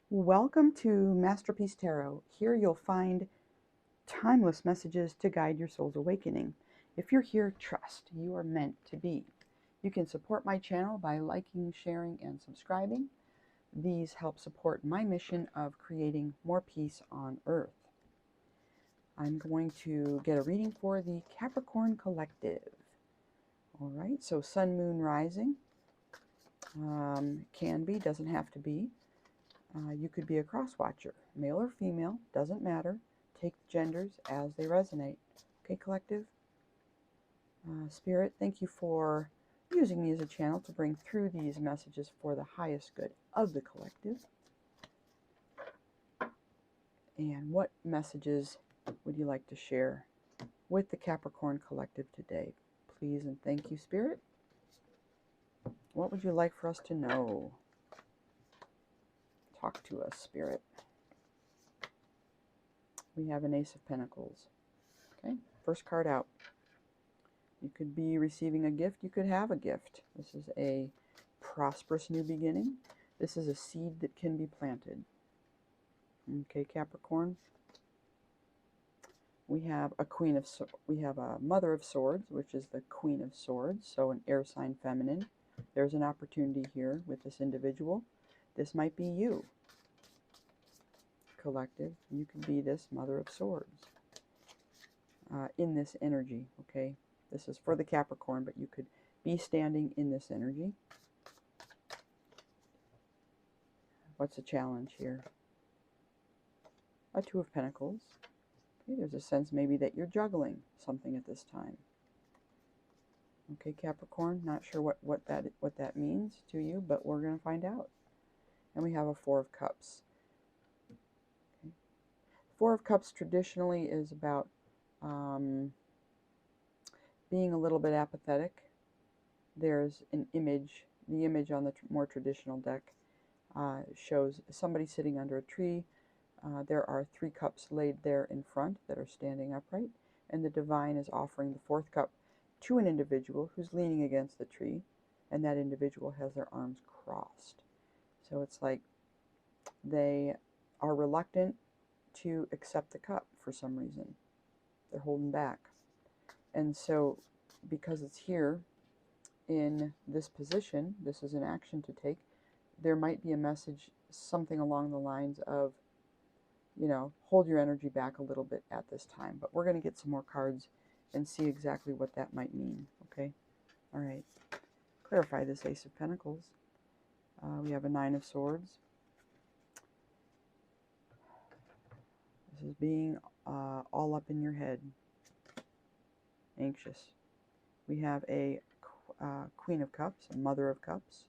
Welcome to Masterpiece Tarot. Here you'll find timeless messages to guide your soul's awakening. If you're here, trust you are meant to be. You can support my channel by liking, sharing, and subscribing. These help support my mission of creating more peace on Earth. I'm going to get a reading for the Capricorn Collective. All right, so Sun, Moon, Rising. Can be, doesn't have to be. You could be a cross-watcher, male or female, doesn't matter. Take the genders as they resonate. Okay, Collective? Spirit, thank you for using me as a channel to bring through these messages for the highest good of the collective. And what messages would you like to share with the Capricorn Collective today? Please and thank you, Spirit. What would you like for us to know? Talk to us, Spirit. We have an Ace of Pentacles. Okay, first card out. You could be receiving a gift. You could have a gift. This is a prosperous new beginning. This is a seed that can be planted. Okay, Capricorn. We have a Mother of Swords, which is the Queen of Swords, so an air sign feminine. There's an opportunity here with this individual. This might be you, Collective. You could be this Mother of Swords in this energy, okay? This is for the Capricorn, but you could be standing in this energy. What's the challenge here? A Two of Pentacles. Okay, there's a sense maybe that you're juggling something at this time. Okay, Capricorn, not sure what that means to you, but we're going to find out. And we have a Four of Cups. Okay. Four of Cups traditionally is about being a little bit apathetic. There's an image, the image on the more traditional deck shows somebody sitting under a tree. There are 3 cups laid there in front that are standing upright, and the divine is offering the 4th cup to an individual who's leaning against the tree, and that individual has their arms crossed. So it's like they are reluctant to accept the cup for some reason. They're holding back. And so because it's here in this position, this is an action to take, there might be a message, something along the lines of, you know, hold your energy back a little bit at this time. But we're going to get some more cards and see exactly what that might mean, okay? All right. Clarify this Ace of Pentacles. We have a Nine of Swords. This is being all up in your head. Anxious. We have a Queen of Cups, a Mother of Cups.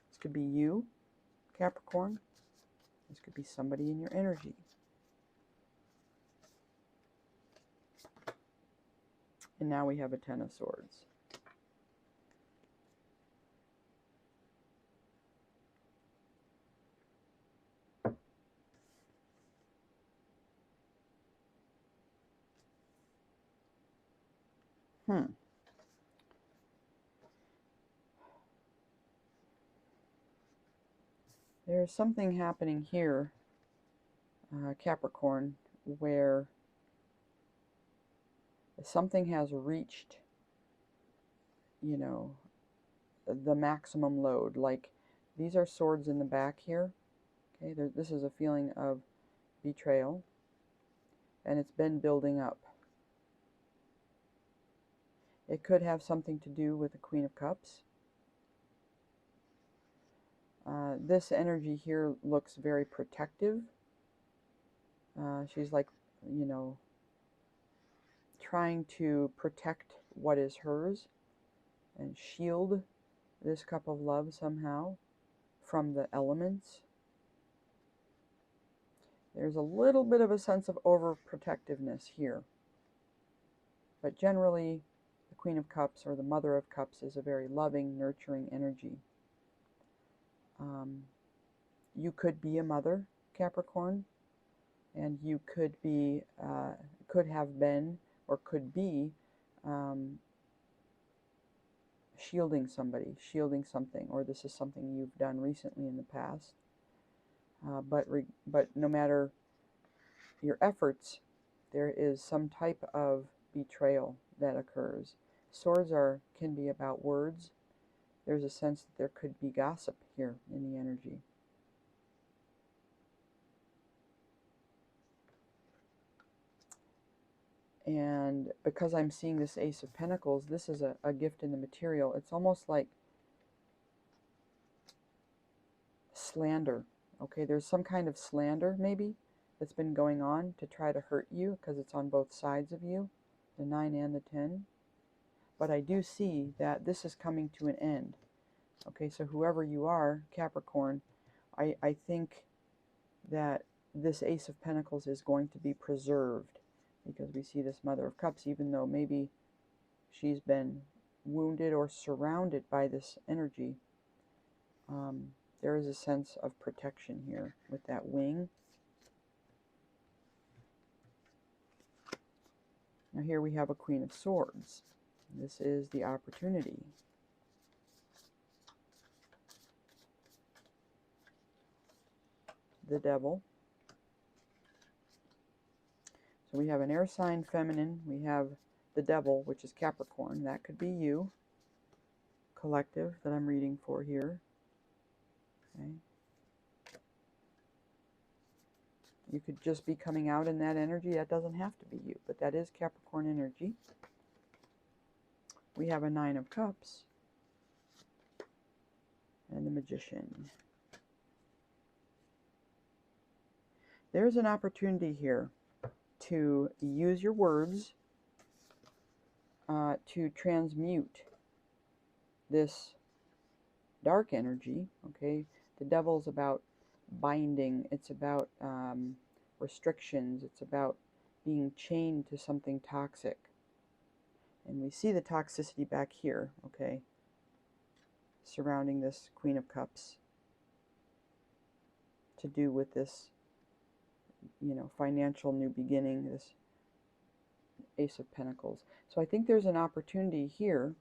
This could be you, Capricorn. This could be somebody in your energy. And now we have a Ten of Swords. There's something happening here, Capricorn, where something has reached, you know, the maximum load. Like, these are swords in the back here. Okay, this is a feeling of betrayal, and it's been building up. It could have something to do with the Queen of Cups. This energy here looks very protective. She's like, you know, trying to protect what is hers and shield this cup of love somehow from the elements. There's a little bit of a sense of overprotectiveness here. But generally, the Queen of Cups or the Mother of Cups is a very loving, nurturing energy. You could be a mother, Capricorn, and you could be, could have been, or could be shielding somebody, shielding something, or this is something you've done recently in the past. but no matter your efforts, there is some type of betrayal that occurs. Swords can be about words. There's a sense that there could be gossip here in the energy. And because I'm seeing this Ace of Pentacles, this is a gift in the material. It's almost like slander. Okay, there's some kind of slander maybe that's been going on to try to hurt you because it's on both sides of you, the 9 and the 10. But I do see that this is coming to an end. Okay, so whoever you are, Capricorn, I think that this Ace of Pentacles is going to be preserved, because we see this Mother of Cups, even though maybe she's been wounded or surrounded by this energy. There is a sense of protection here with that wing. Now here we have a Queen of Swords. This is the opportunity. The Devil. So we have an air sign feminine. We have the Devil, which is Capricorn. That could be you, collective, that I'm reading for here. Okay. You could just be coming out in that energy. That doesn't have to be you, but that is Capricorn energy. We have a 9 of Cups and the Magician. There's an opportunity here to use your words to transmute this dark energy. Okay, the Devil's about binding. It's about restrictions. It's about being chained to something toxic. And we see the toxicity back here, okay, surrounding this Queen of Cups, to do with this, you know, financial new beginning, this Ace of Pentacles. So I think there's an opportunity here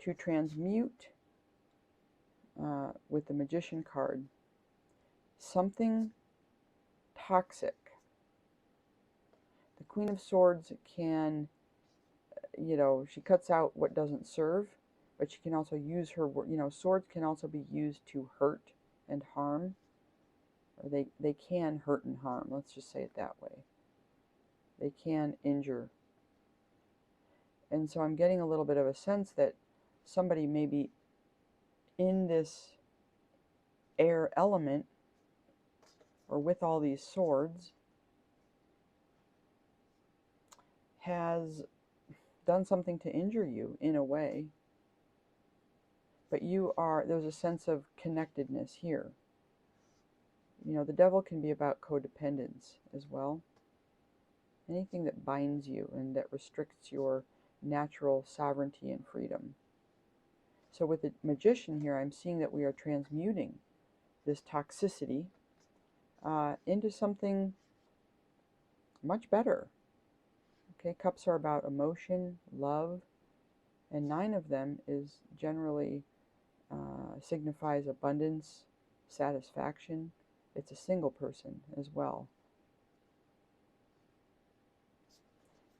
to transmute with the Magician card something toxic. The Queen of Swords can, you know, she cuts out what doesn't serve, but she can also use her, you know, swords can also be used to hurt and harm. Or they can hurt and harm, let's just say it that way. They can injure. And so I'm getting a little bit of a sense that somebody may be in this air element, or with all these swords, has done something to injure you in a way. But there's a sense of connectedness here. You know, the Devil can be about codependence as well. Anything that binds you and that restricts your natural sovereignty and freedom. So with the Magician here, I'm seeing that we are transmuting this toxicity into something much better. Okay, cups are about emotion, love, and 9 of them is generally signifies abundance, satisfaction. It's a single person as well.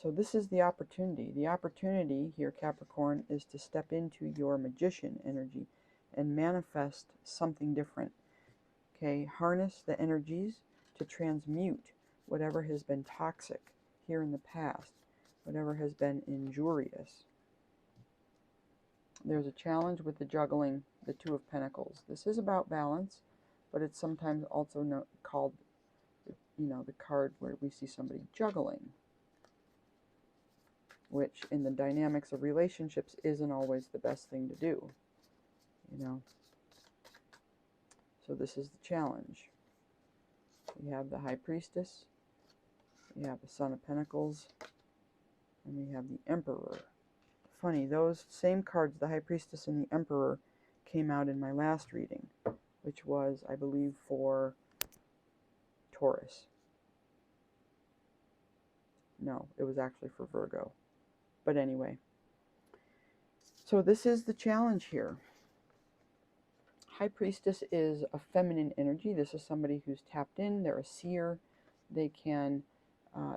So this is the opportunity. The opportunity here, Capricorn, is to step into your Magician energy and manifest something different. Okay, harness the energies to transmute whatever has been toxic here in the past, whatever has been injurious. There's a challenge with the juggling, the 2 of Pentacles. This is about balance, but it's sometimes also called, you know, the card where we see somebody juggling, which in the dynamics of relationships isn't always the best thing to do, you know. So this is the challenge. We have the High Priestess, we have the Son of Pentacles, and we have the Emperor. Funny, those same cards, the High Priestess and the Emperor, came out in my last reading, which was, I believe, for Taurus. No, it was actually for Virgo. But anyway, so this is the challenge here. High Priestess is a feminine energy. This is somebody who's tapped in. They're a seer. They can,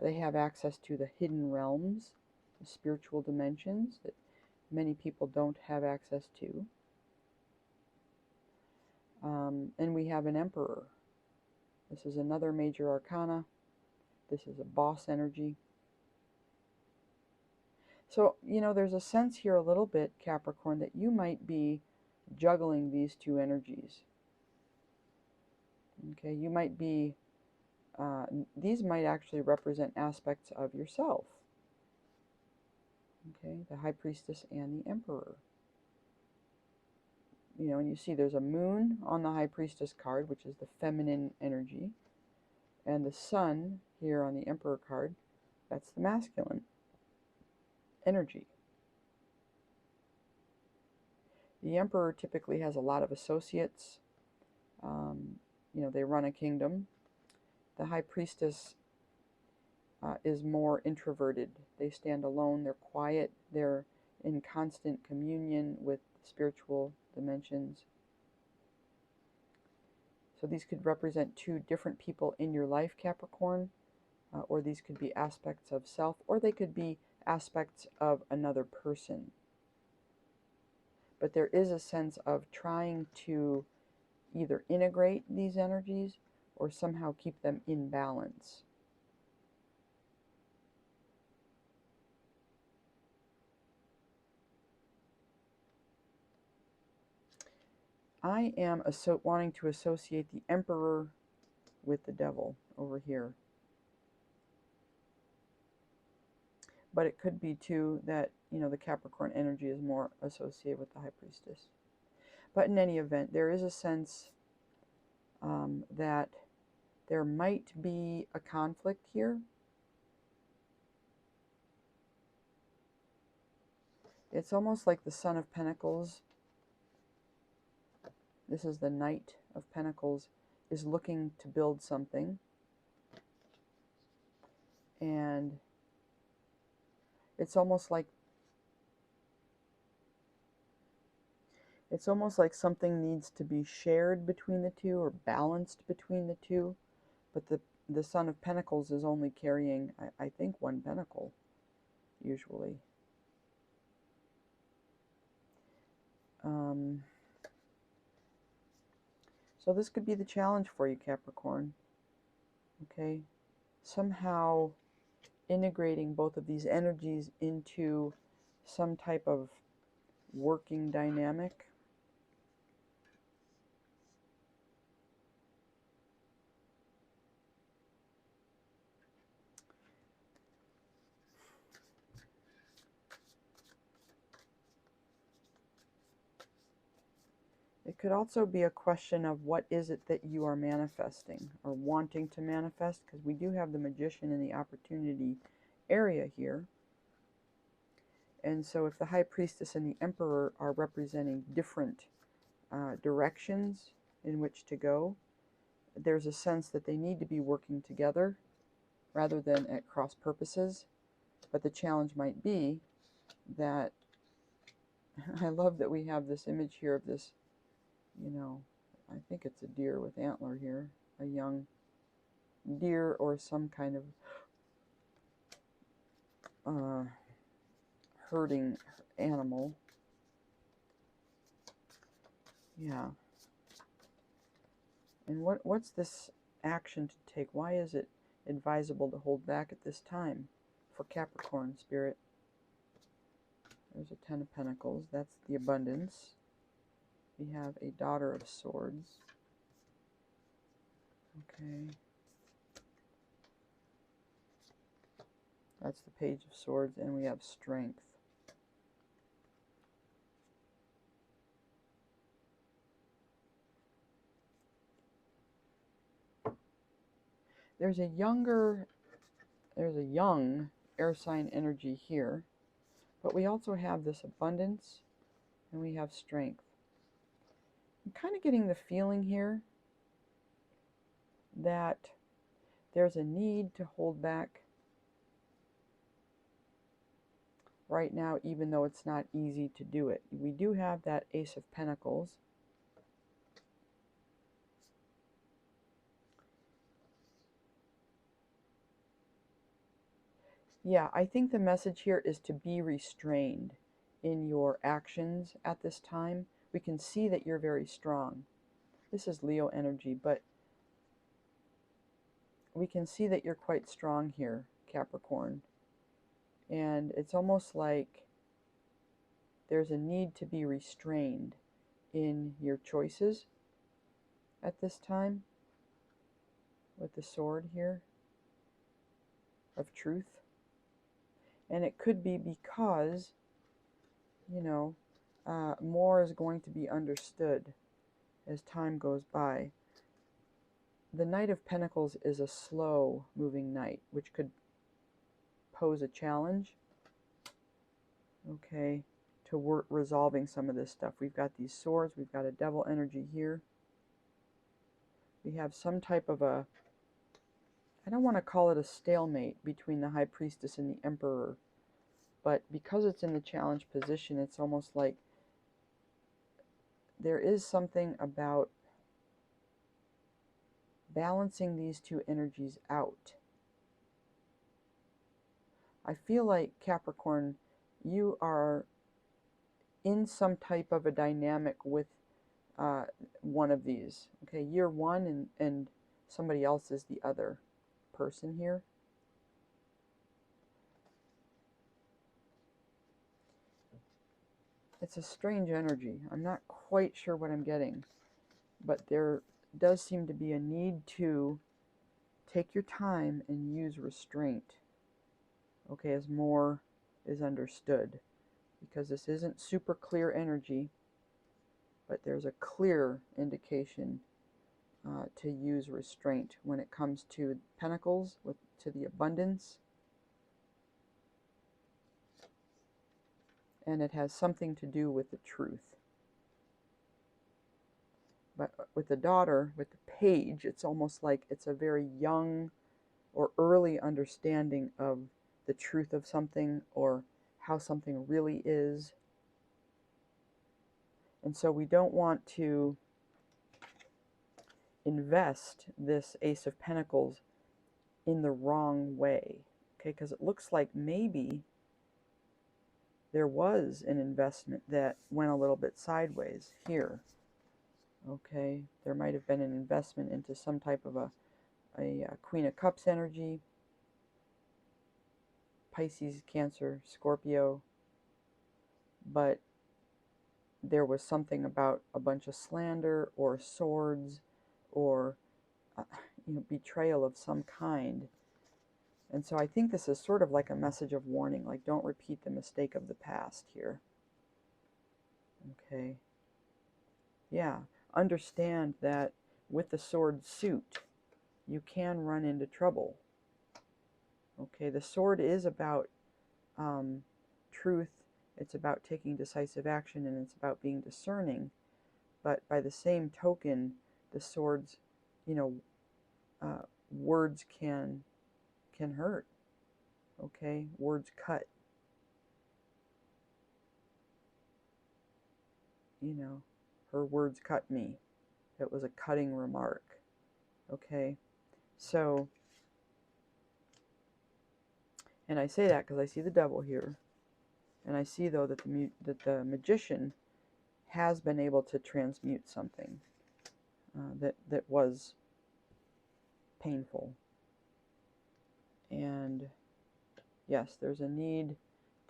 they have access to the hidden realms, the spiritual dimensions that many people don't have access to. And we have an Emperor. This is another major arcana. This is a boss energy. So, you know, there's a sense here a little bit, Capricorn, that you might be juggling these two energies. Okay, you might be, these might actually represent aspects of yourself. Okay, the High Priestess and the Emperor. You know, and you see there's a moon on the High Priestess card, which is the feminine energy, and the sun here on the Emperor card, that's the masculine energy. The Emperor typically has a lot of associates. You know, they run a kingdom. The High Priestess is more introverted. They stand alone, they're quiet, they're in constant communion with spiritual dimensions. So these could represent two different people in your life, Capricorn, or these could be aspects of self, or they could be aspects of another person. But there is a sense of trying to either integrate these energies or somehow keep them in balance. I am wanting to associate the Emperor with the Devil over here. But it could be too that, you know, the Capricorn energy is more associated with the High Priestess. But in any event, there is a sense that there might be a conflict here. It's almost like the Son of Pentacles. This is the Knight of Pentacles, is looking to build something. And it's almost like something needs to be shared between the two or balanced between the two. But the Son of Pentacles is only carrying, I think, one pentacle, usually. So this could be the challenge for you, Capricorn. Okay? Somehow integrating both of these energies into some type of working dynamic. It could also be a question of what is it that you are manifesting or wanting to manifest, because we do have the Magician in the opportunity area here. And so if the High Priestess and the Emperor are representing different directions in which to go, there's a sense that they need to be working together rather than at cross purposes. But the challenge might be that I love that we have this image here of this, you know, I think it's a deer with antler here, a young deer or some kind of herding animal. Yeah. And what's this action to take? Why is it advisable to hold back at this time for Capricorn spirit? There's a Ten of Pentacles. That's the abundance. We have a Daughter of Swords. Okay. That's the Page of Swords, and we have Strength. There's a young air sign energy here, but we also have this abundance, and we have strength. I'm kind of getting the feeling here that there's a need to hold back right now, even though it's not easy to do it. We do have that Ace of Pentacles, Yeah, I think the message here is to be restrained in your actions at this time. We can see that you're very strong. This is Leo energy, but we can see that you're quite strong here, Capricorn. And it's almost like there's a need to be restrained in your choices at this time with the sword here of truth. And it could be because, you know, more is going to be understood as time goes by. The Knight of Pentacles is a slow moving knight, which could pose a challenge, okay, to resolving some of this stuff. We've got these swords, we've got a devil energy here. We have some type of a, I don't want to call it a stalemate between the High Priestess and the Emperor, but because it's in the challenge position, it's almost like there is something about balancing these two energies out. I feel like, Capricorn, you are in some type of a dynamic with one of these. Okay, you're one and somebody else is the other person here. It's a strange energy. I'm not quite sure what I'm getting, but there does seem to be a need to take your time and use restraint, okay, as more is understood, because this isn't super clear energy, but there's a clear indication to use restraint when it comes to Pentacles, to the abundance, and it has something to do with the truth. But with the Daughter, with the Page, it's almost like it's a very young or early understanding of the truth of something or how something really is. And so we don't want to invest this Ace of Pentacles in the wrong way, okay? Because it looks like maybe there was an investment that went a little bit sideways here, okay? There might have been an investment into some type of a Queen of Cups energy, Pisces, Cancer, Scorpio, but there was something about a bunch of slander or swords or betrayal of some kind. And so I think this is sort of like a message of warning, like don't repeat the mistake of the past here. Okay. Yeah. Understand that with the sword suit, you can run into trouble. Okay. The sword is about truth. It's about taking decisive action, and it's about being discerning. But by the same token, the swords, words can hurt. Okay, words cut. Her words cut me. It was a cutting remark. Okay, so, and I say that because I see the devil here, and I see though that the magician has been able to transmute something that was painful. And yes, there's a need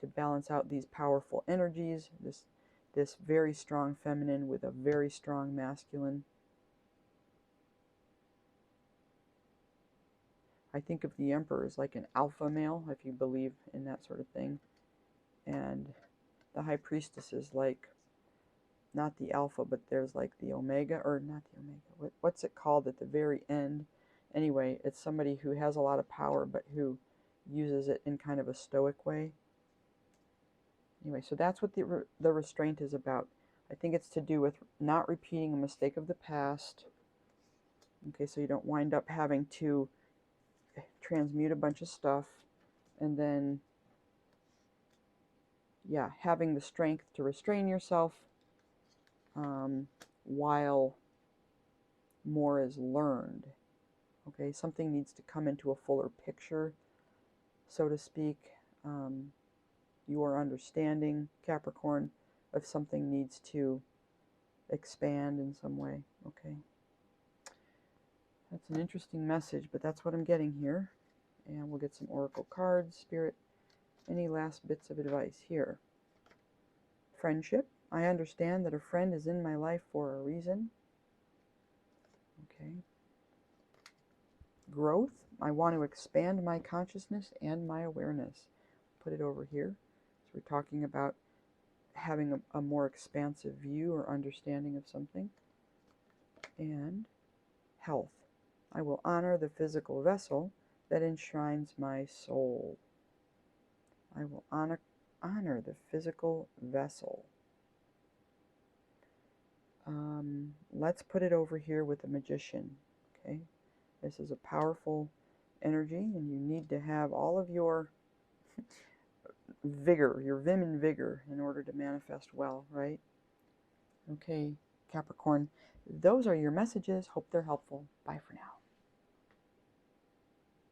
to balance out these powerful energies, this very strong feminine with a very strong masculine. I think of the Emperor as like an alpha male, if you believe in that sort of thing. And the High Priestess is like, not the alpha, but there's like the omega, or not the omega. What's it called at the very end? Anyway, it's somebody who has a lot of power, but who uses it in kind of a stoic way. Anyway, so that's what the restraint is about. I think it's to do with not repeating a mistake of the past. Okay, so you don't wind up having to transmute a bunch of stuff and then, yeah, having the strength to restrain yourself while more is learned. Okay, something needs to come into a fuller picture so to speak, your understanding, Capricorn, of something needs to expand in some way. Okay. That's an interesting message, but that's what I'm getting here. And we'll get some oracle cards. Spirit, any last bits of advice here? Friendship. I understand that a friend is in my life for a reason. Okay. Growth. I want to expand my consciousness and my awareness. Put it over here. So we're talking about having a more expansive view or understanding of something. And health. I will honor the physical vessel that enshrines my soul. I will honor the physical vessel. Let's put it over here with the magician. Okay, this is a powerful energy, and you need to have all of your vigor, your vim and vigor, in order to manifest well, right? Okay, Capricorn, those are your messages. Hope they're helpful. Bye for now.